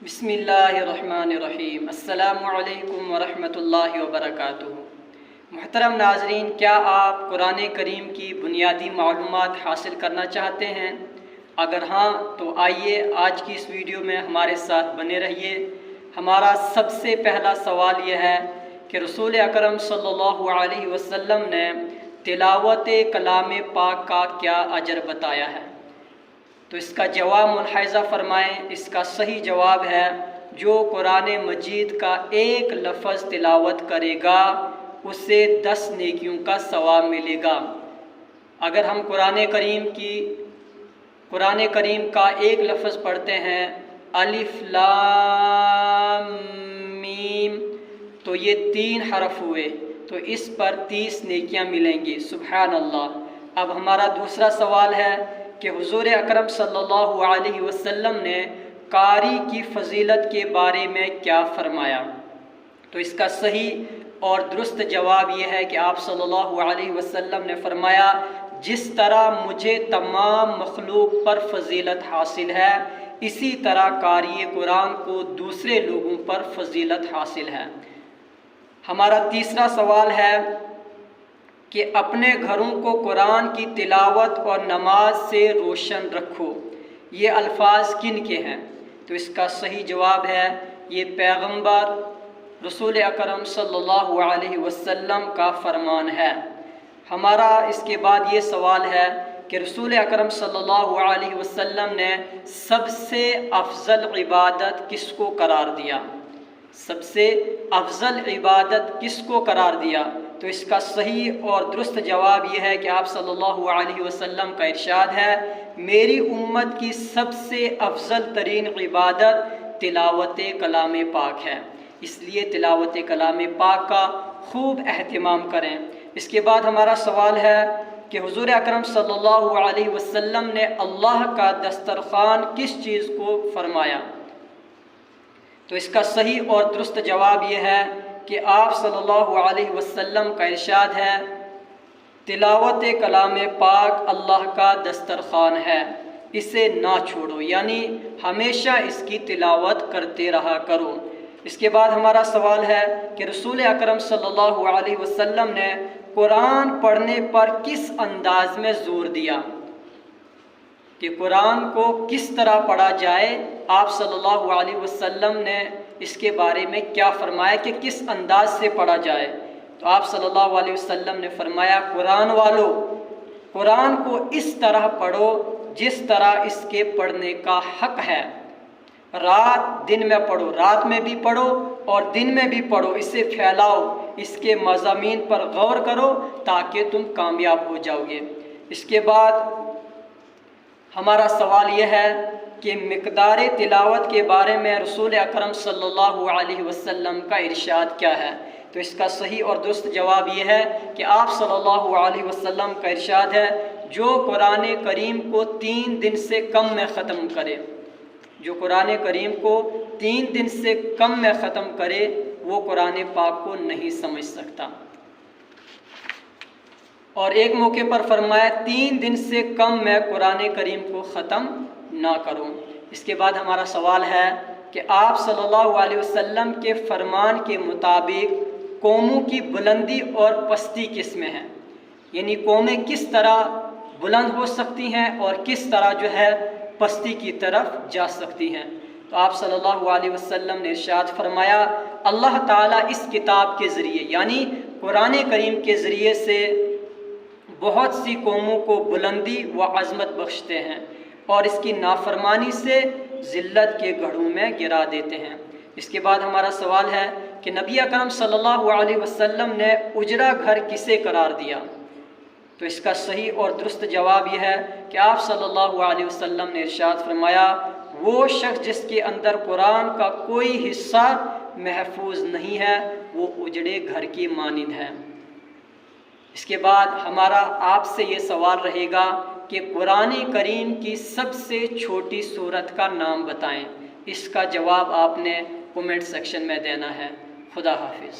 بسم اللہ الرحمن الرحیم۔ السلام علیکم ورحمۃ اللہ وبرکاتہ۔ محترم ناظرین، کیا آپ قرآن کریم کی بنیادی معلومات حاصل کرنا چاہتے ہیں؟ اگر ہاں تو آئیے آج کی اس ویڈیو میں ہمارے ساتھ بنے رہیے۔ ہمارا سب سے پہلا سوال یہ ہے کہ رسول اکرم صلی اللہ علیہ وسلم نے تلاوت کلام پاک کا کیا اجر بتایا ہے؟ تو اس کا جواب ملاحظہ فرمائیں۔ اس کا صحیح جواب ہے جو قرآن مجید کا ایک لفظ تلاوت کرے گا اسے 10 نیکیوں کا ثواب ملے گا۔ اگر ہم قرآن کریم کا ایک لفظ پڑھتے ہیں الف لام میم، تو یہ 3 حرف ہوئے، تو اس پر 30 نیکیاں ملیں گی۔ سبحان اللہ۔ اب ہمارا دوسرا سوال ہے کہ حضور اکرم صلی اللہ علیہ وسلم نے قاری کی فضیلت کے بارے میں کیا فرمایا؟ تو اس کا صحیح اور درست جواب یہ ہے کہ آپ صلی اللہ علیہ وسلم نے فرمایا، جس طرح مجھے تمام مخلوق پر فضیلت حاصل ہے، اسی طرح قاری قرآن کو دوسرے لوگوں پر فضیلت حاصل ہے۔ ہمارا تیسرا سوال ہے کہ اپنے گھروں کو قرآن کی تلاوت اور نماز سے روشن رکھو، یہ الفاظ کن کے ہیں؟ تو اس کا صحیح جواب ہے یہ پیغمبر رسول اکرم صلی اللہ علیہ وسلم کا فرمان ہے۔ ہمارا اس کے بعد یہ سوال ہے کہ رسول اکرم صلی اللہ علیہ وسلم نے سب سے افضل عبادت کس کو قرار دیا؟ سب سے افضل عبادت کس کو قرار دیا؟ تو اس کا صحیح اور درست جواب یہ ہے کہ آپ صلی اللہ علیہ وسلم کا ارشاد ہے، میری امت کی سب سے افضل ترین عبادت تلاوت کلام پاک ہے، اس لیے تلاوت کلام پاک کا خوب اہتمام کریں۔ اس کے بعد ہمارا سوال ہے کہ حضور اکرم صلی اللہ علیہ وسلم نے اللہ کا دسترخوان کس چیز کو فرمایا؟ تو اس کا صحیح اور درست جواب یہ ہے کہ آپ صلی اللہ علیہ وسلم کا ارشاد ہے، تلاوت کلام پاک اللہ کا دسترخوان ہے، اسے نہ چھوڑو، یعنی ہمیشہ اس کی تلاوت کرتے رہا کرو۔ اس کے بعد ہمارا سوال ہے کہ رسول اکرم صلی اللہ علیہ وسلم نے قرآن پڑھنے پر کس انداز میں زور دیا؟ کہ قرآن کو کس طرح پڑھا جائے، آپ صلی اللہ علیہ وسلم نے اس کے بارے میں کیا فرمایا کہ کس انداز سے پڑھا جائے؟ تو آپ صلی اللہ علیہ وسلم نے فرمایا، قرآن والو، قرآن کو اس طرح پڑھو جس طرح اس کے پڑھنے کا حق ہے۔ رات دن میں پڑھو، رات میں بھی پڑھو اور دن میں بھی پڑھو، اسے پھیلاؤ، اس کے مضامین پر غور کرو تاکہ تم کامیاب ہو جاؤ گے۔ اس کے بعد ہمارا سوال یہ ہے کہ مقدار تلاوت کے بارے میں رسول اکرم صلی اللہ علیہ وسلم کا ارشاد کیا ہے؟ تو اس کا صحیح اور درست جواب یہ ہے کہ آپ صلی اللہ علیہ وسلم کا ارشاد ہے، جو قرآن کریم کو 3 دن سے کم میں ختم کرے، جو قرآن کریم کو 3 دن سے کم میں ختم کرے وہ قرآن پاک کو نہیں سمجھ سکتا۔ اور ایک موقع پر فرمایا 3 دن سے کم میں قرآن کریم کو ختم نہ کروں۔ اس کے بعد ہمارا سوال ہے کہ آپ صلی اللہ علیہ وسلم کے فرمان کے مطابق قوموں کی بلندی اور پستی کس میں ہے؟ یعنی قومیں کس طرح بلند ہو سکتی ہیں اور کس طرح پستی کی طرف جا سکتی ہیں؟ تو آپ صلی اللہ علیہ وسلم نے ارشاد فرمایا، اللہ تعالیٰ اس کتاب کے ذریعے یعنی قرآن کریم کے ذریعے سے بہت سی قوموں کو بلندی و عظمت بخشتے ہیں اور اس کی نافرمانی سے ذلت کے گڑھوں میں گرا دیتے ہیں۔ اس کے بعد ہمارا سوال ہے کہ نبی اکرم صلی اللہ علیہ وسلم نے اجڑا گھر کسے قرار دیا؟ تو اس کا صحیح اور درست جواب یہ ہے کہ آپ صلی اللہ علیہ وسلم نے ارشاد فرمایا، وہ شخص جس کے اندر قرآن کا کوئی حصہ محفوظ نہیں ہے وہ اجڑے گھر کی مانند ہے۔ اس کے بعد ہمارا آپ سے یہ سوال رہے گا کہ قرآن کریم کی سب سے چھوٹی سورت کا نام بتائیں۔ اس کا جواب آپ نے کومنٹ سیکشن میں دینا ہے۔ خدا حافظ۔